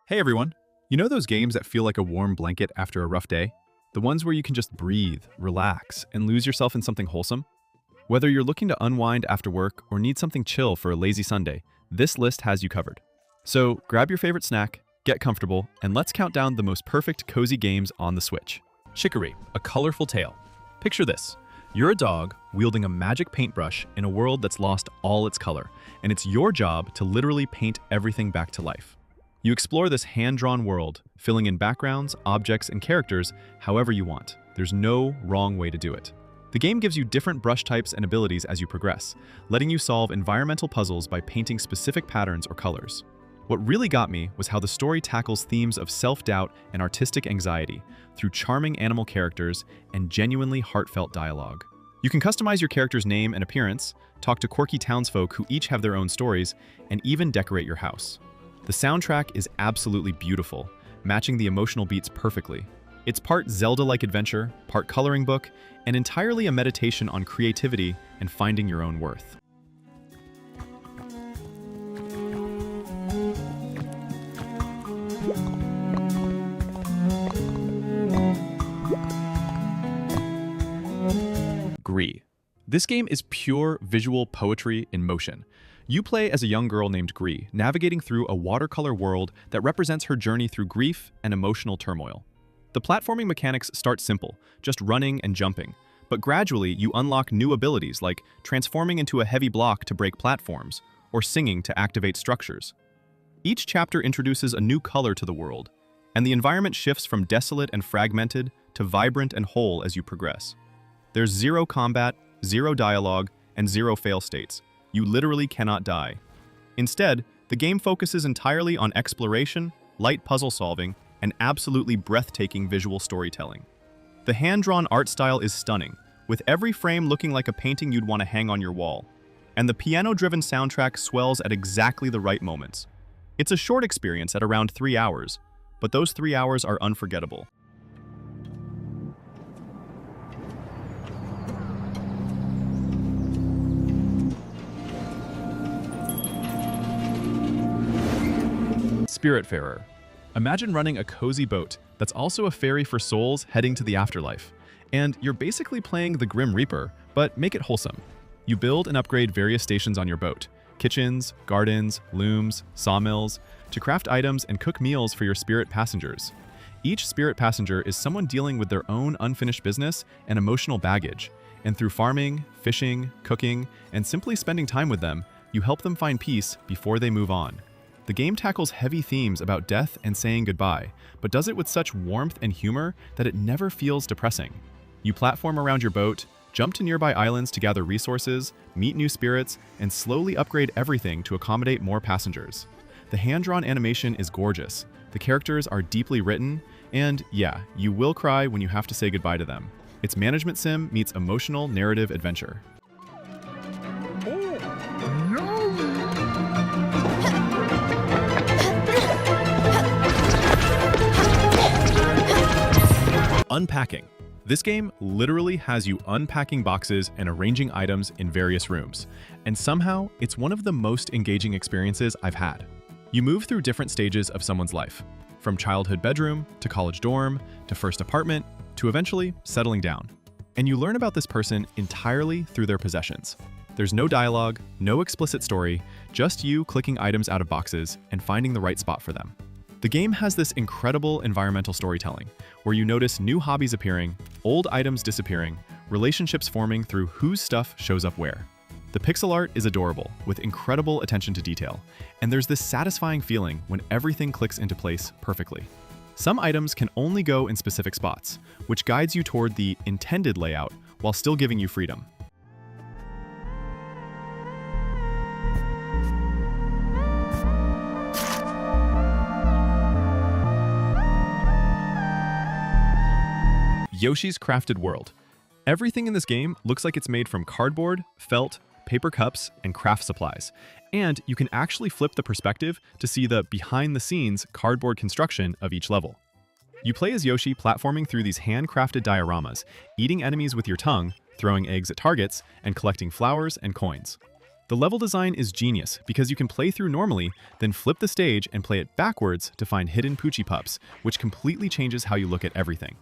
Hey everyone! You know those games that feel like a warm blanket after a rough day? The ones where you can just breathe, relax, and lose yourself in something wholesome? Whether you're looking to unwind after work or need something chill for a lazy Sunday, this list has you covered. So grab your favorite snack, get comfortable, and let's count down the most perfect cozy games on the Switch. Chicory, a colorful tale. Picture this. You're a dog wielding a magic paintbrush in a world that's lost all its color, and it's your job to literally paint everything back to life. You explore this hand-drawn world, filling in backgrounds, objects, and characters however you want. There's no wrong way to do it. The game gives you different brush types and abilities as you progress, letting you solve environmental puzzles by painting specific patterns or colors. What really got me was how the story tackles themes of self-doubt and artistic anxiety through charming animal characters and genuinely heartfelt dialogue. You can customize your character's name and appearance, talk to quirky townsfolk who each have their own stories, and even decorate your house. The soundtrack is absolutely beautiful, matching the emotional beats perfectly. It's part Zelda-like adventure, part coloring book, and entirely a meditation on creativity and finding your own worth. Gris. This game is pure visual poetry in motion. You play as a young girl named Gris, navigating through a watercolor world that represents her journey through grief and emotional turmoil. The platforming mechanics start simple, just running and jumping, but gradually you unlock new abilities like transforming into a heavy block to break platforms, or singing to activate structures. Each chapter introduces a new color to the world, and the environment shifts from desolate and fragmented to vibrant and whole as you progress. There's zero combat, zero dialogue, and zero fail states. You literally cannot die. Instead, the game focuses entirely on exploration, light puzzle solving, and absolutely breathtaking visual storytelling. The hand-drawn art style is stunning, with every frame looking like a painting you'd want to hang on your wall. And the piano-driven soundtrack swells at exactly the right moments. It's a short experience at around 3 hours, but those 3 hours are unforgettable. Spiritfarer. Imagine running a cozy boat that's also a ferry for souls heading to the afterlife. And you're basically playing the Grim Reaper, but make it wholesome. You build and upgrade various stations on your boat, kitchens, gardens, looms, sawmills, to craft items and cook meals for your spirit passengers. Each spirit passenger is someone dealing with their own unfinished business and emotional baggage, and through farming, fishing, cooking, and simply spending time with them, you help them find peace before they move on. The game tackles heavy themes about death and saying goodbye, but does it with such warmth and humor that it never feels depressing. You platform around your boat, jump to nearby islands to gather resources, meet new spirits, and slowly upgrade everything to accommodate more passengers. The hand-drawn animation is gorgeous, the characters are deeply written, and yeah, you will cry when you have to say goodbye to them. It's management sim meets emotional narrative adventure. Unpacking. This game literally has you unpacking boxes and arranging items in various rooms, and somehow it's one of the most engaging experiences I've had. You move through different stages of someone's life, from childhood bedroom to college dorm to first apartment to eventually settling down. And you learn about this person entirely through their possessions. There's no dialogue, no explicit story, just you clicking items out of boxes and finding the right spot for them. The game has this incredible environmental storytelling, where you notice new hobbies appearing, old items disappearing, relationships forming through whose stuff shows up where. The pixel art is adorable, with incredible attention to detail, and there's this satisfying feeling when everything clicks into place perfectly. Some items can only go in specific spots, which guides you toward the intended layout while still giving you freedom. Yoshi's Crafted World. Everything in this game looks like it's made from cardboard, felt, paper cups, and craft supplies. And you can actually flip the perspective to see the behind-the-scenes cardboard construction of each level. You play as Yoshi platforming through these handcrafted dioramas, eating enemies with your tongue, throwing eggs at targets, and collecting flowers and coins. The level design is genius because you can play through normally, then flip the stage and play it backwards to find hidden Poochie Pups, which completely changes how you look at everything.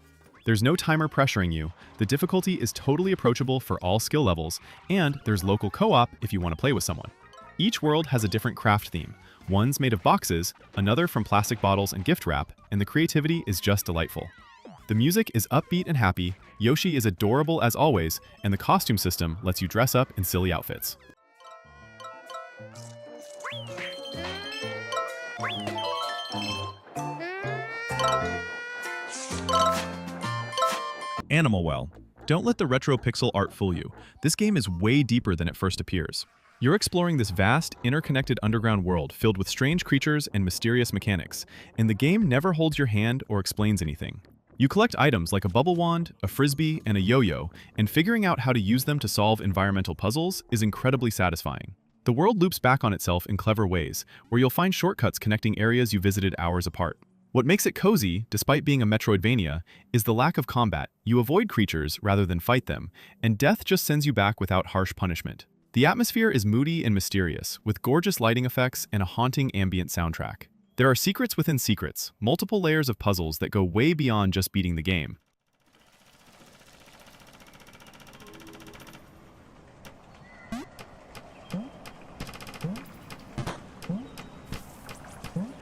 There's no timer pressuring you, the difficulty is totally approachable for all skill levels, and there's local co-op if you want to play with someone. Each world has a different craft theme. One's made of boxes, another from plastic bottles and gift wrap, and the creativity is just delightful. The music is upbeat and happy, Yoshi is adorable as always, and the costume system lets you dress up in silly outfits. Animal Well. Don't let the retro pixel art fool you. This game is way deeper than it first appears. You're exploring this vast, interconnected underground world filled with strange creatures and mysterious mechanics, and the game never holds your hand or explains anything. You collect items like a bubble wand, a frisbee, and a yo-yo, and figuring out how to use them to solve environmental puzzles is incredibly satisfying. The world loops back on itself in clever ways, where you'll find shortcuts connecting areas you visited hours apart. What makes it cozy, despite being a Metroidvania, is the lack of combat. You avoid creatures rather than fight them, and death just sends you back without harsh punishment. The atmosphere is moody and mysterious, with gorgeous lighting effects and a haunting ambient soundtrack. There are secrets within secrets, multiple layers of puzzles that go way beyond just beating the game.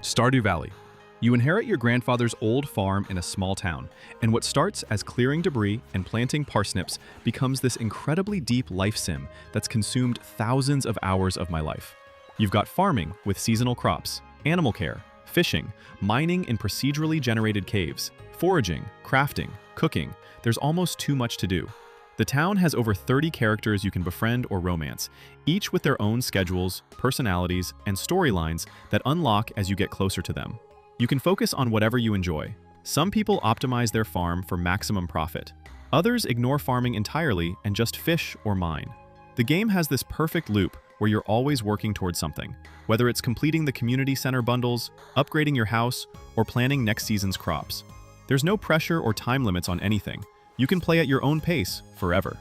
Stardew Valley. You inherit your grandfather's old farm in a small town, and what starts as clearing debris and planting parsnips becomes this incredibly deep life sim that's consumed thousands of hours of my life. You've got farming with seasonal crops, animal care, fishing, mining in procedurally generated caves, foraging, crafting, cooking. There's almost too much to do. The town has over 30 characters you can befriend or romance, each with their own schedules, personalities, and storylines that unlock as you get closer to them. You can focus on whatever you enjoy. Some people optimize their farm for maximum profit. Others ignore farming entirely and just fish or mine. The game has this perfect loop where you're always working towards something, whether it's completing the community center bundles, upgrading your house, or planning next season's crops. There's no pressure or time limits on anything. You can play at your own pace forever.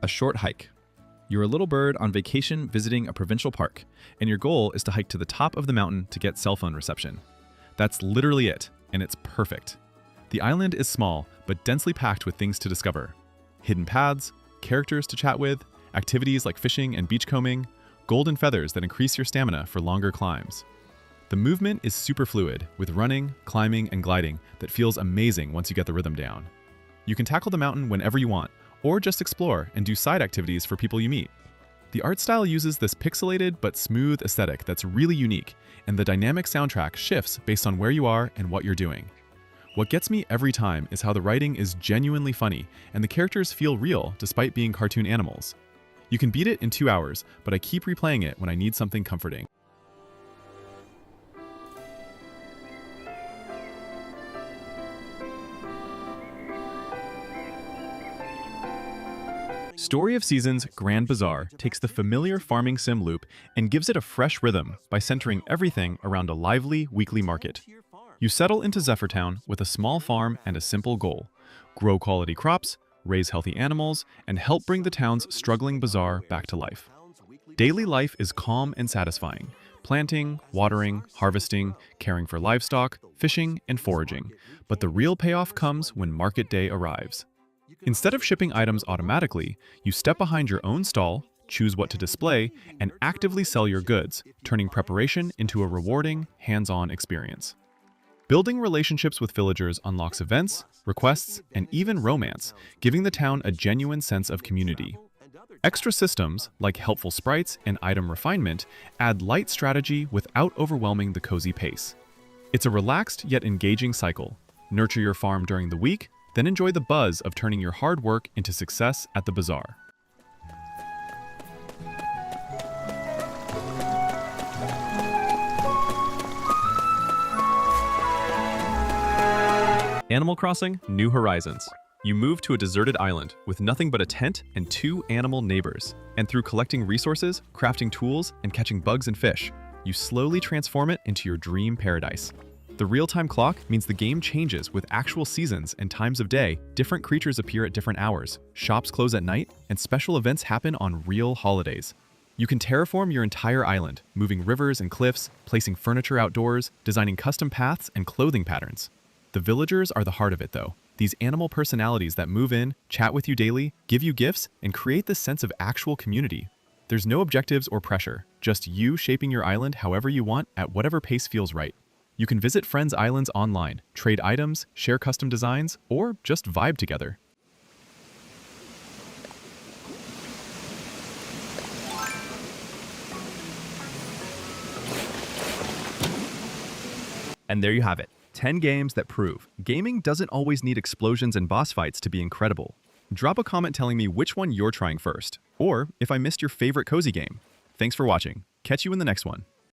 A short hike. You're a little bird on vacation visiting a provincial park, and your goal is to hike to the top of the mountain to get cell phone reception. That's literally it, and it's perfect. The island is small, but densely packed with things to discover. Hidden paths, characters to chat with, activities like fishing and beachcombing, golden feathers that increase your stamina for longer climbs. The movement is super fluid, with running, climbing, and gliding that feels amazing once you get the rhythm down. You can tackle the mountain whenever you want, or just explore and do side activities for people you meet. The art style uses this pixelated but smooth aesthetic that's really unique, and the dynamic soundtrack shifts based on where you are and what you're doing. What gets me every time is how the writing is genuinely funny, and the characters feel real despite being cartoon animals. You can beat it in 2 hours, but I keep replaying it when I need something comforting. Story of Seasons Grand Bazaar takes the familiar farming sim loop and gives it a fresh rhythm by centering everything around a lively weekly market. You settle into Zephyrtown with a small farm and a simple goal: grow quality crops, raise healthy animals, and help bring the town's struggling bazaar back to life. Daily life is calm and satisfying: planting, watering, harvesting, caring for livestock, fishing, and foraging. But the real payoff comes when market day arrives. Instead of shipping items automatically, you step behind your own stall, choose what to display, and actively sell your goods, turning preparation into a rewarding, hands-on experience. Building relationships with villagers unlocks events, requests, and even romance, giving the town a genuine sense of community. Extra systems, like helpful sprites and item refinement, add light strategy without overwhelming the cozy pace. It's a relaxed yet engaging cycle. Nurture your farm during the week, then enjoy the buzz of turning your hard work into success at the bazaar. Animal Crossing: New Horizons. You move to a deserted island with nothing but a tent and 2 animal neighbors. And through collecting resources, crafting tools, and catching bugs and fish, you slowly transform it into your dream paradise. The real-time clock means the game changes with actual seasons and times of day. Different creatures appear at different hours, shops close at night, and special events happen on real holidays. You can terraform your entire island, moving rivers and cliffs, placing furniture outdoors, designing custom paths and clothing patterns. The villagers are the heart of it, though. These animal personalities that move in, chat with you daily, give you gifts, and create this sense of actual community. There's no objectives or pressure, just you shaping your island however you want at whatever pace feels right. You can visit friends' islands online, trade items, share custom designs, or just vibe together. And there you have it, 10 games that prove gaming doesn't always need explosions and boss fights to be incredible. Drop a comment telling me which one you're trying first, or if I missed your favorite cozy game. Thanks for watching. Catch you in the next one.